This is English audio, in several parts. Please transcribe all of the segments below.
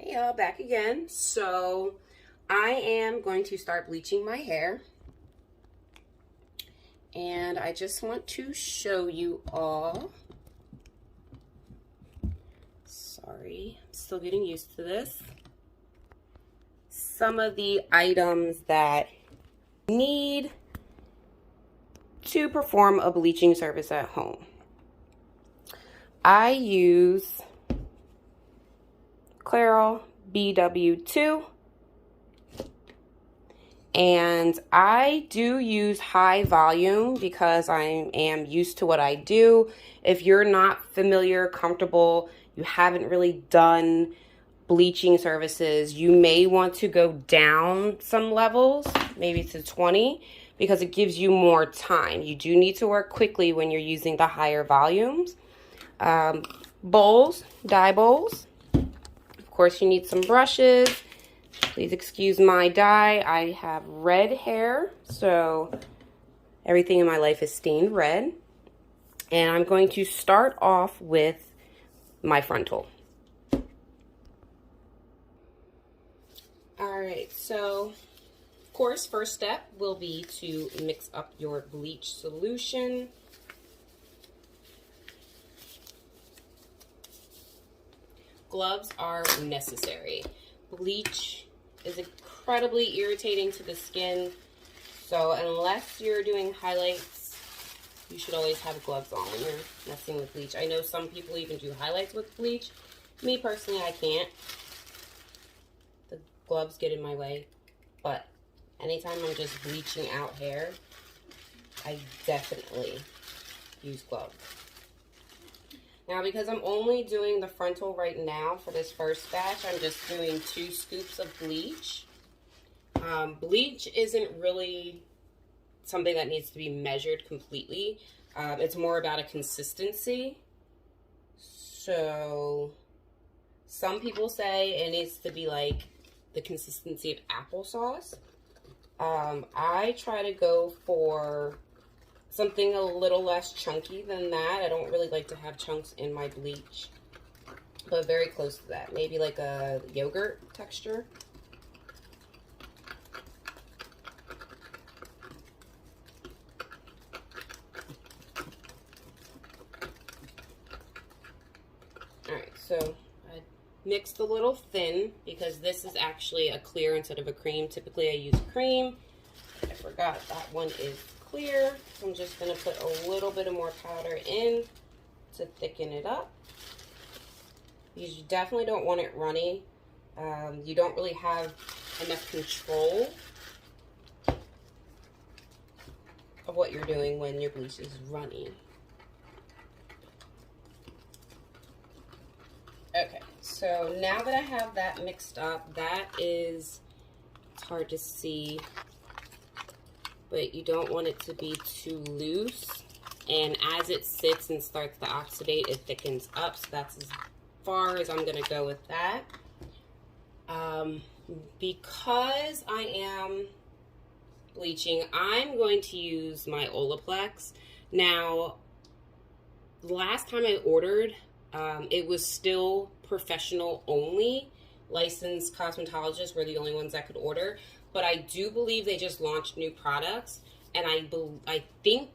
Hey y'all, back again. So I am going to start bleaching my hair. And I just want to show you all. Sorry, I'm still getting used to this. Some of the items that need to perform a bleaching service at home. I use Clairol BW2, and I do use high volume because I am used to what I do. If you're not familiar, comfortable, you haven't really done bleaching services, you may want to go down some levels, maybe to 20, because it gives you more time. You do need to work quickly when you're using the higher volumes. Bowls, dye bowls. Of course, you need some brushes. Please excuse my dye. I have red hair, so everything in my life is stained red. And I'm going to start off with my frontal. Alright, so of course, first step will be to mix up your bleach solution. Gloves are necessary. Bleach is incredibly irritating to the skin, so unless you're doing highlights, you should always have gloves on when you're messing with bleach. I know some people even do highlights with bleach. Me personally, I can't. The gloves get in my way, but anytime I'm just bleaching out hair, I definitely use gloves. Now, because I'm only doing the frontal right now for this first batch, I'm just doing 2 scoops of bleach. Bleach isn't really something that needs to be measured completely. It's more about a consistency. So, some people say it needs to be like the consistency of applesauce. I try to go for something a little less chunky than that. I don't really like to have chunks in my bleach, but very close to that. Maybe like a yogurt texture. Alright, so I mixed a little thin because this is actually a clear instead of a cream. Typically I use cream. I forgot that one is clear. So I'm just going to put a little bit of more powder in to thicken it up. Because you definitely don't want it runny. You don't really have enough control of what you're doing when your bleach is runny. Okay, so now that I have that mixed up, it's hard to see, but you don't want it to be too loose. And as it sits and starts to oxidate, it thickens up. So that's as far as I'm going to go with that. Because I am bleaching, I'm going to use my Olaplex. Now, last time I ordered, it was still professional only. Licensed cosmetologists were the only ones that could order. But I do believe they just launched new products, and I think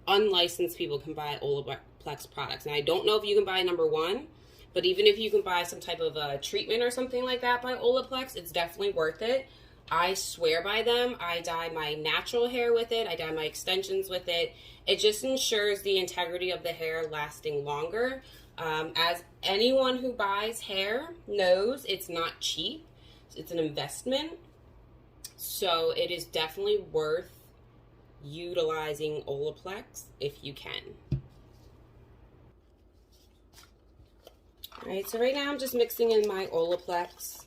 unlicensed people can buy Olaplex products. And I don't know if you can buy #1, but even if you can buy some type of a treatment or something like that by Olaplex, it's definitely worth it. I swear by them. I dye my natural hair with it. I dye my extensions with it. It just ensures the integrity of the hair lasting longer. As anyone who buys hair knows, it's not cheap. It's an investment. So it is definitely worth utilizing Olaplex if you can. Alright, so right now I'm just mixing in my Olaplex.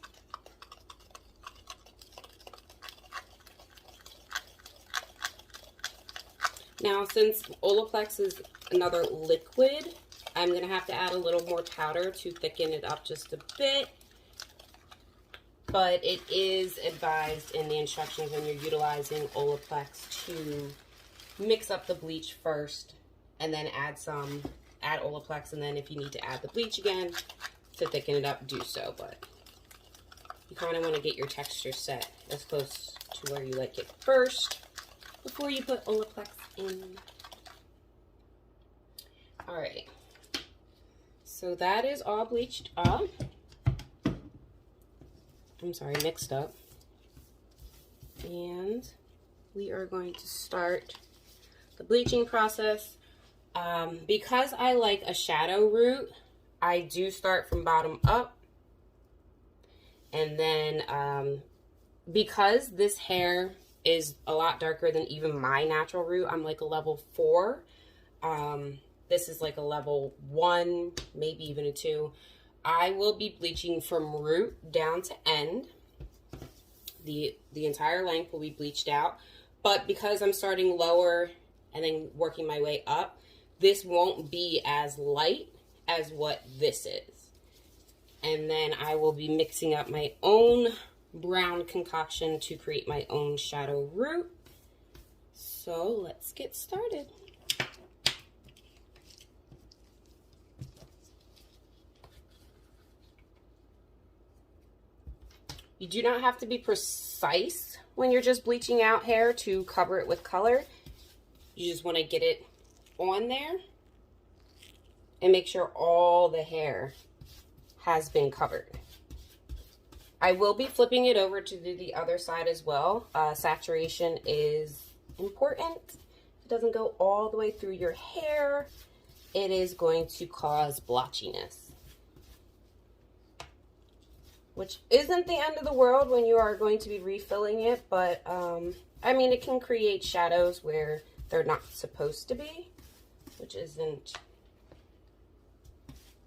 Now, since Olaplex is another liquid, I'm going to have to add a little more powder to thicken it up just a bit. But it is advised in the instructions when you're utilizing Olaplex to mix up the bleach first and then add Olaplex, and then if you need to add the bleach again to thicken it up, do so. But You kind of want to get your texture set as close to where you like it first before you put Olaplex in. All right. So that is all bleached up. I'm sorry, mixed up. And we are going to start the bleaching process. Because I like a shadow root, I do start from bottom up. And then because this hair is a lot darker than even my natural root, I'm like a level 4. This is like a level 1, maybe even a 2. I will be bleaching from root down to end. The entire length will be bleached out. But because I'm starting lower and then working my way up, this won't be as light as what this is. And then I will be mixing up my own brown concoction to create my own shadow root. So let's get started. You do not have to be precise when you're just bleaching out hair to cover it with color. You just want to get it on there and make sure all the hair has been covered. I will be flipping it over to do the other side as well. Saturation is important. If it doesn't go all the way through your hair, it is going to cause blotchiness, which isn't the end of the world when you are going to be refilling it, but I mean, it can create shadows where they're not supposed to be, which isn't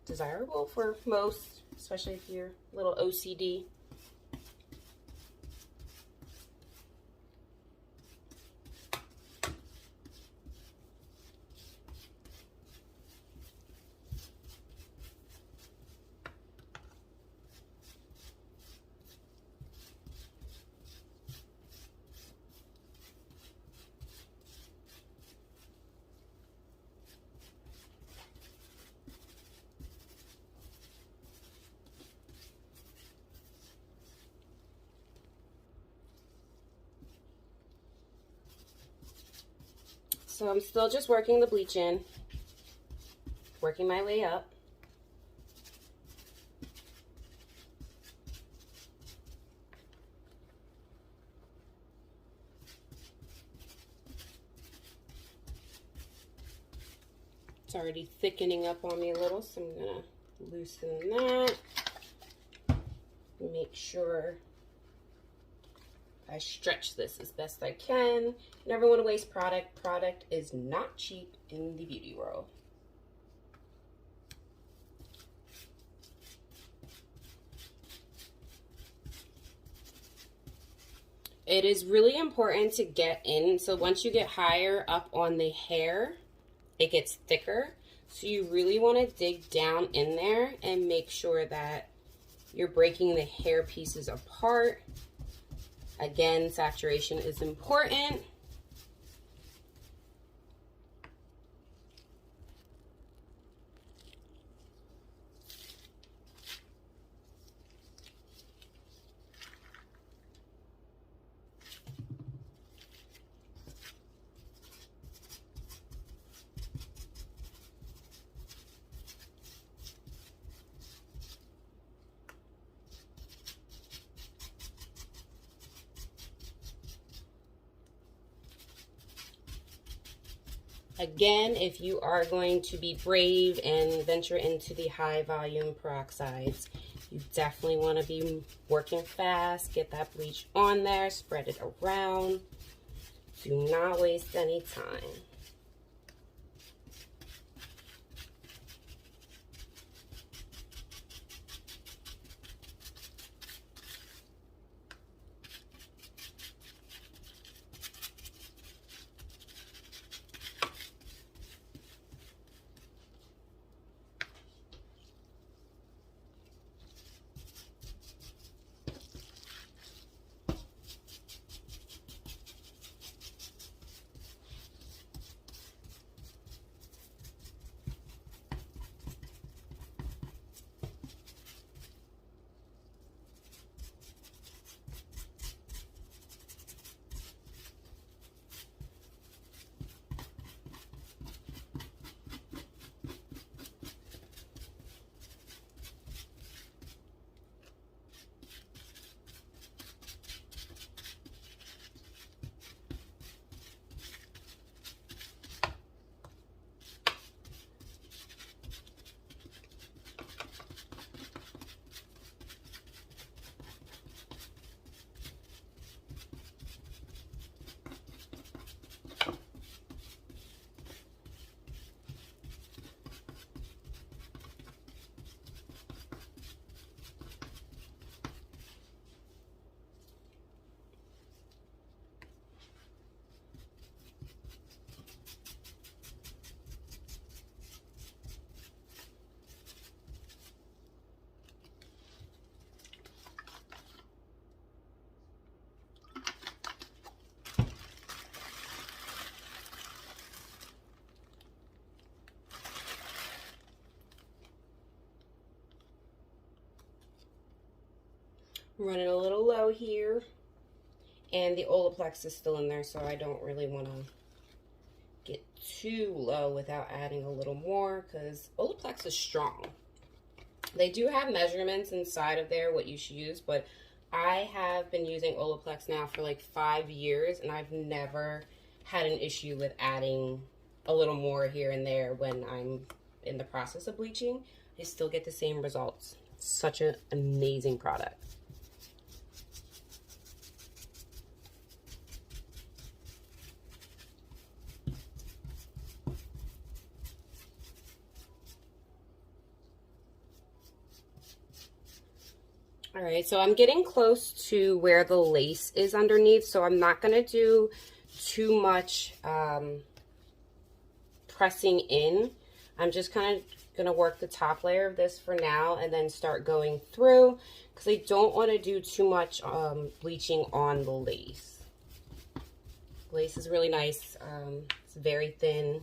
desirable for most, especially if you're a little OCD. So I'm still just working the bleach in, working my way up. It's already thickening up on me a little, so I'm gonna loosen that. Make sure I stretch this as best I can. Never want to waste product. Product is not cheap in the beauty world. It is really important to get in. So once you get higher up on the hair, it gets thicker. So you really want to dig down in there and make sure that you're breaking the hair pieces apart. Again, saturation is important. Again, if you are going to be brave and venture into the high volume peroxides, you definitely want to be working fast. Get that bleach on there, spread it around. Do not waste any time. running a little low here. And the Olaplex is still in there, so I don't really want to get too low without adding a little more, because Olaplex is strong. They do have measurements inside of there what you should use, but I have been using Olaplex now for like 5 years, and I've never had an issue with adding a little more here and there when I'm in the process of bleaching. I still get the same results. It's such an amazing product. All right, so I'm getting close to where the lace is underneath, so I'm not going to do too much pressing in. I'm just kind of going to work the top layer of this for now and then start going through, because I don't want to do too much bleaching on the lace. Lace is really nice. It's very thin.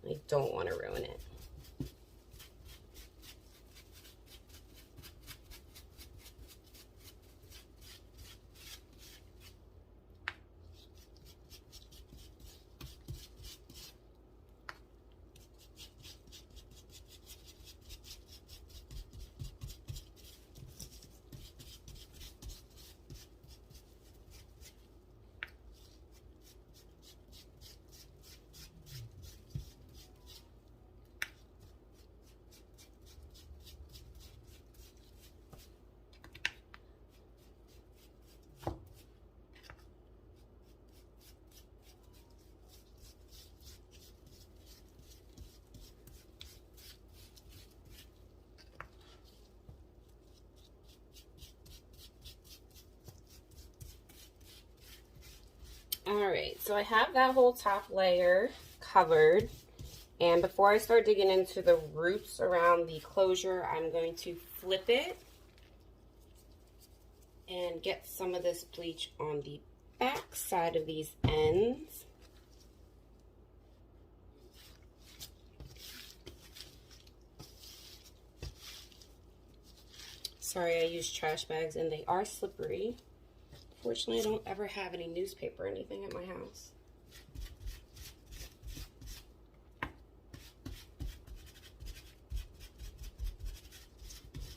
I don't want to ruin it. All right, so I have that whole top layer covered. And before I start digging into the roots around the closure, I'm going to flip it and get some of this bleach on the back side of these ends. Sorry, I use trash bags and they are slippery. Fortunately, I don't ever have any newspaper or anything at my house.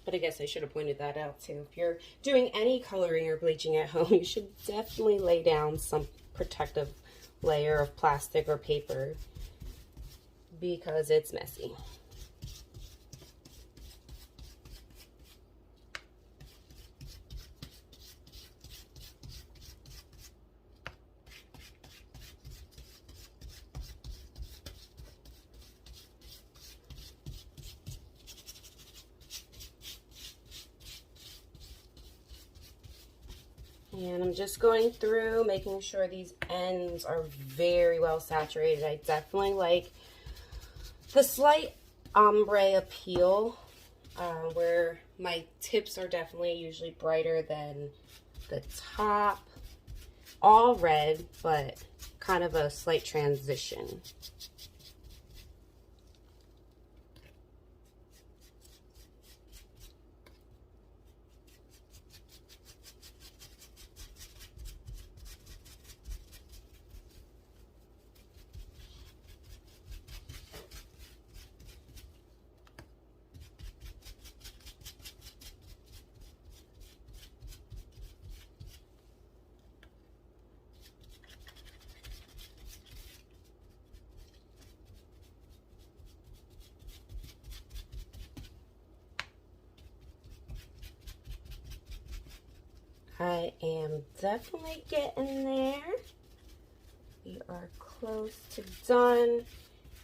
But I guess I should have pointed that out too. If you're doing any coloring or bleaching at home, you should definitely lay down some protective layer of plastic or paper, because it's messy. And I'm just going through, making sure these ends are very well saturated. I definitely like the slight ombre appeal, where my tips are definitely usually brighter than the top. All red, but kind of a slight transition. I am definitely getting there. We are close to done.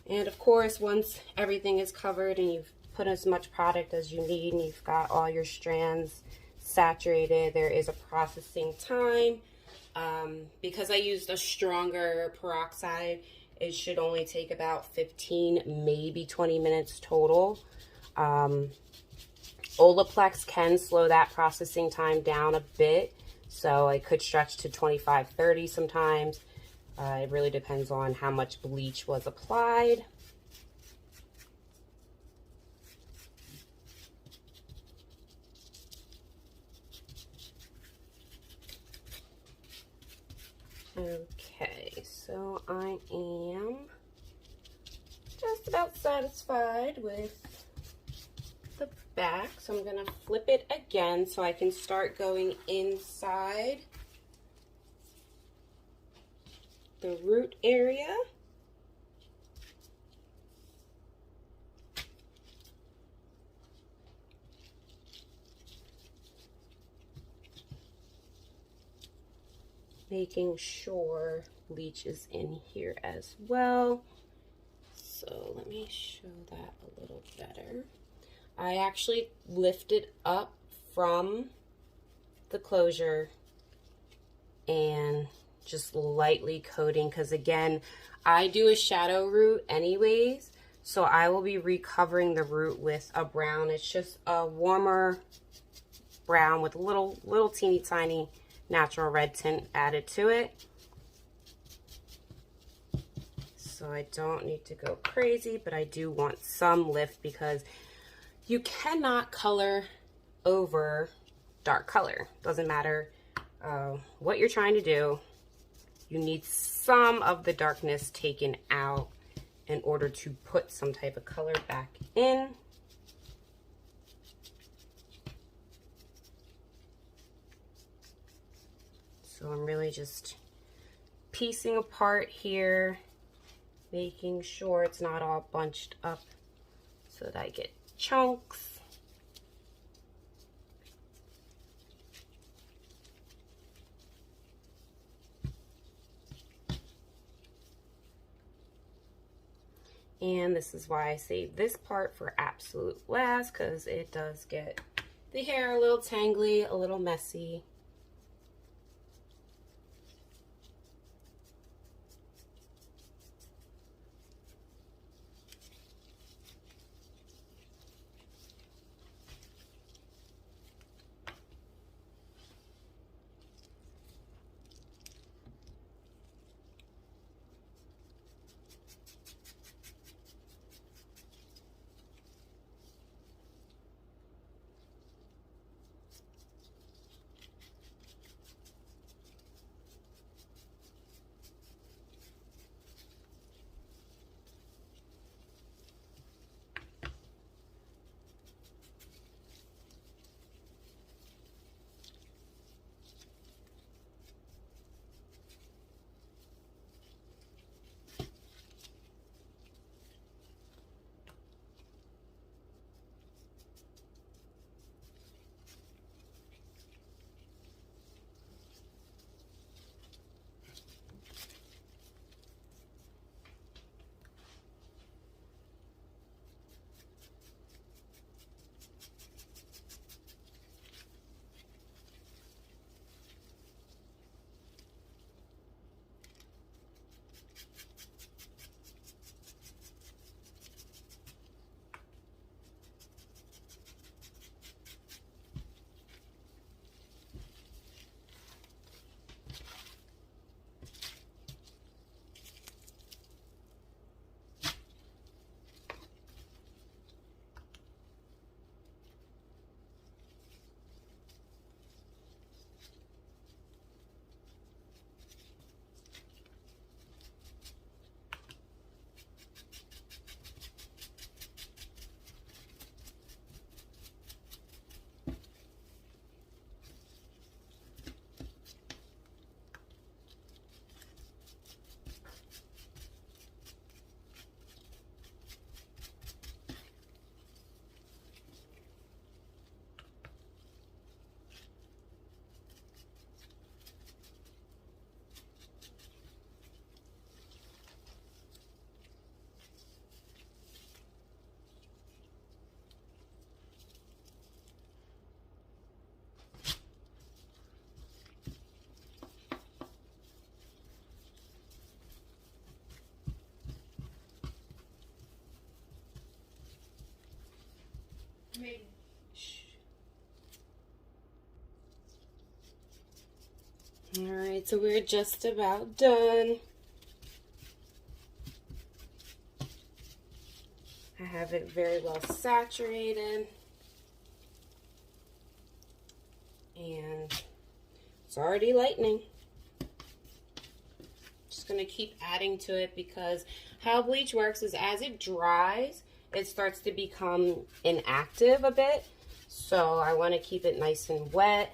And of course, once everything is covered and you've put as much product as you need and you've got all your strands saturated, there is a processing time. Because I used a stronger peroxide, it should only take about 15, maybe 20 minutes total. Olaplex can slow that processing time down a bit, so it could stretch to 25, 30 sometimes. It really depends on how much bleach was applied. I am just about satisfied with the back, so I'm gonna flip it again so I can start going inside the root area. Making sure bleach is in here as well. So let me show that a little better. I actually lifted up from the closure and just lightly coating, because again, I do a shadow root anyways, so I will be recovering the root with a brown. It's just a warmer brown with a little teeny tiny natural red tint added to it. So I don't need to go crazy, but I do want some lift because you cannot color over dark color. Doesn't matter what you're trying to do. You need some of the darkness taken out in order to put some type of color back in. So I'm really just piecing apart here, making sure it's not all bunched up so that I get chunks. And this is why I save this part for absolute last, because it does get the hair a little tangly, a little messy. All right, so we're just about done. I have it very well saturated. And it's already lightening. Just going to keep adding to it because how bleach works is as it dries, it starts to become inactive a bit. So I want to keep it nice and wet.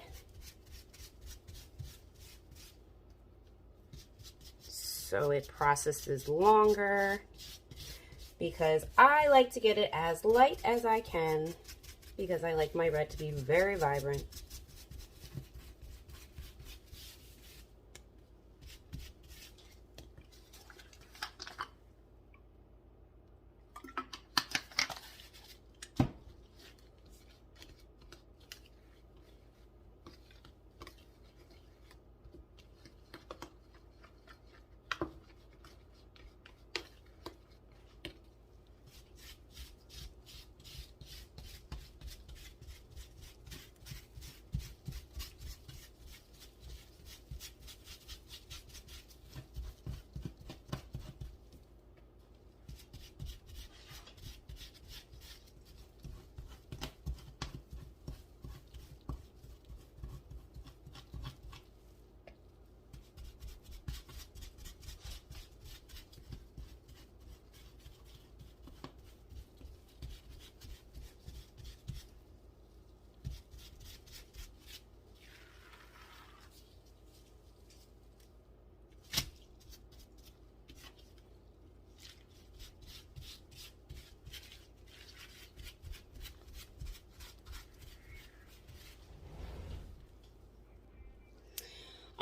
So it processes longer, because I like to get it as light as I can because I like my red to be very vibrant.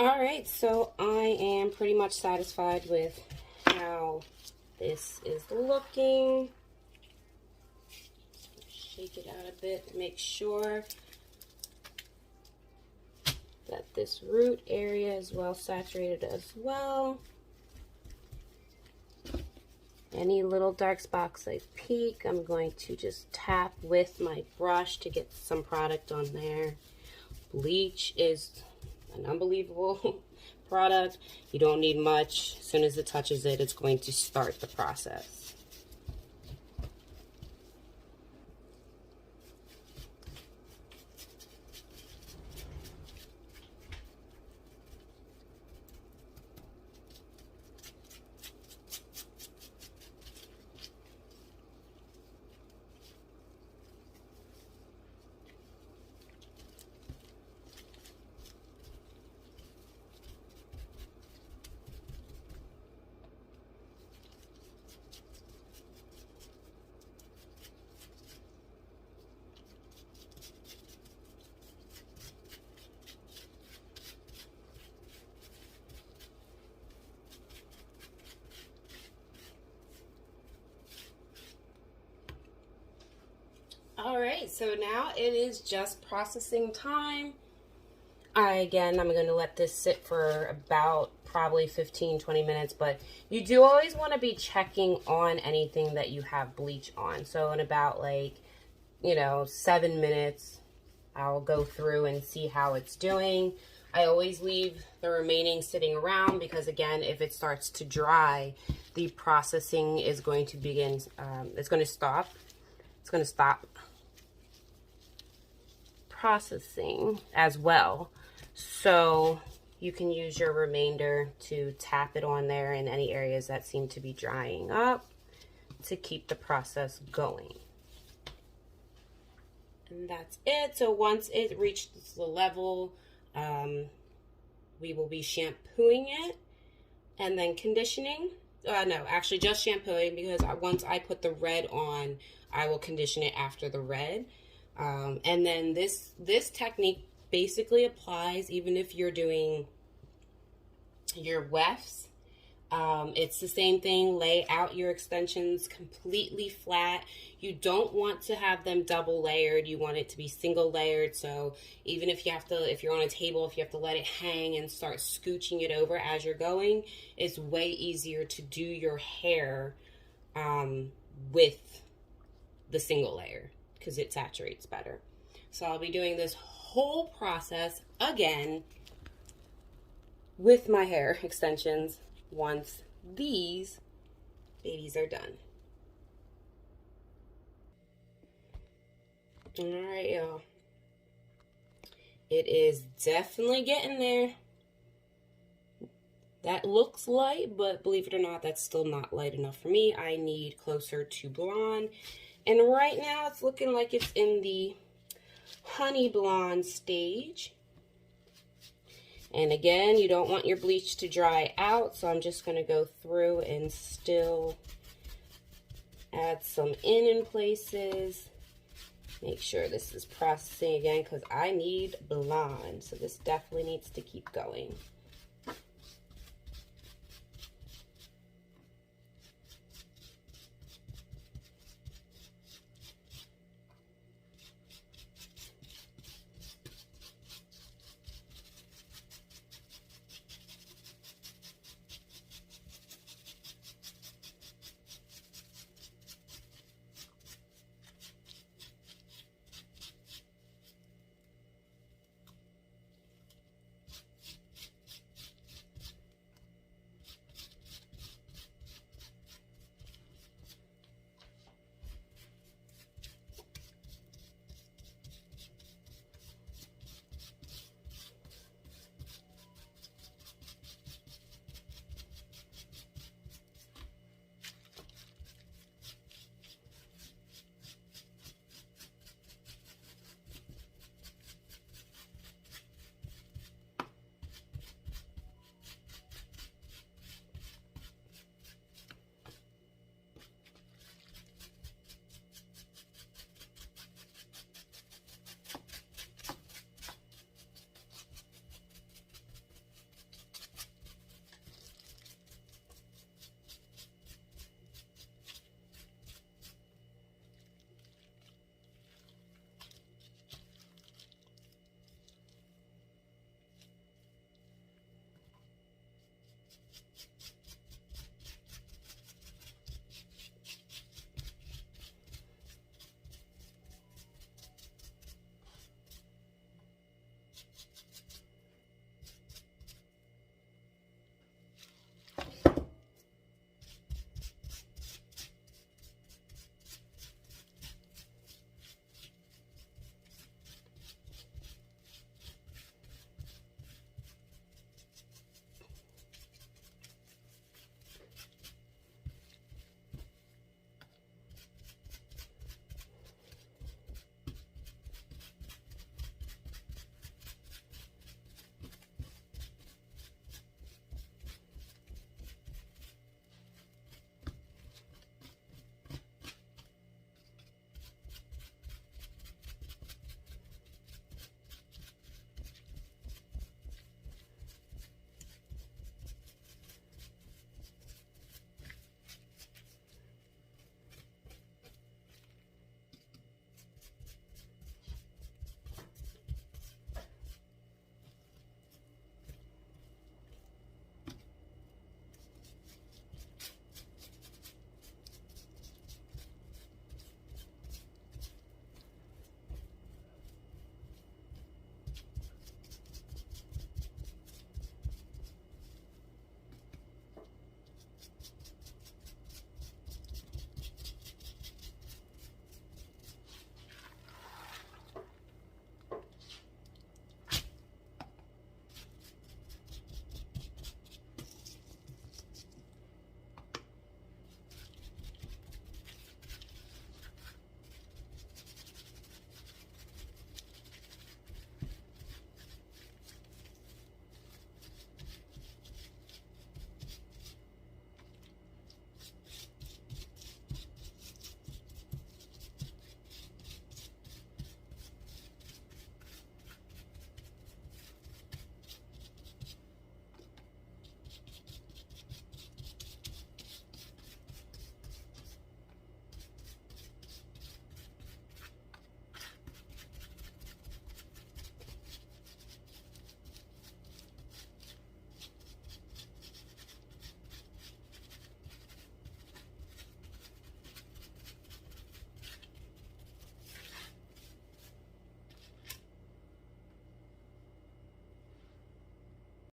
All right, so I am pretty much satisfied with how this is looking. Shake it out a bit to make sure that this root area is well saturated as well. Any little dark spots I peek, I'm going to just tap with my brush to get some product on there. Bleach is an unbelievable product. You don't need much. As soon as it touches it, it's going to start the process. All right, so now it is just processing time. I'm going to let this sit for about probably 15-20 minutes, but you do always want to be checking on anything that you have bleach on. So in about 7 minutes, I'll go through and see how it's doing. I always leave the remaining sitting around because, again, if it starts to dry, the processing is going to begin, it's going to stop. It's going to stop processing as well. So you can use your remainder to tap it on there in any areas that seem to be drying up to keep the process going. And that's it. So once it reaches the level, we will be shampooing it and then conditioning. No, actually just shampooing, because once I put the red on, I will condition it after the red. And then this technique basically applies even if you're doing your wefts. It's the same thing. Lay out your extensions completely flat. You don't want to have them double layered. You want it to be single layered. So even if you're on a table, if you have to let it hang and start scooching it over as you're going, it's way easier to do your hair with the single layer, because it saturates better. So I'll be doing this whole process again with my hair extensions once these babies are done. All right, y'all. It is definitely getting there. That looks light, but believe it or not, that's still not light enough for me. I need closer to blonde. And right now, it's looking like it's in the honey blonde stage. And again, you don't want your bleach to dry out, so I'm just going to go through and still add some in places. Make sure this is processing again because I need blonde, so this definitely needs to keep going.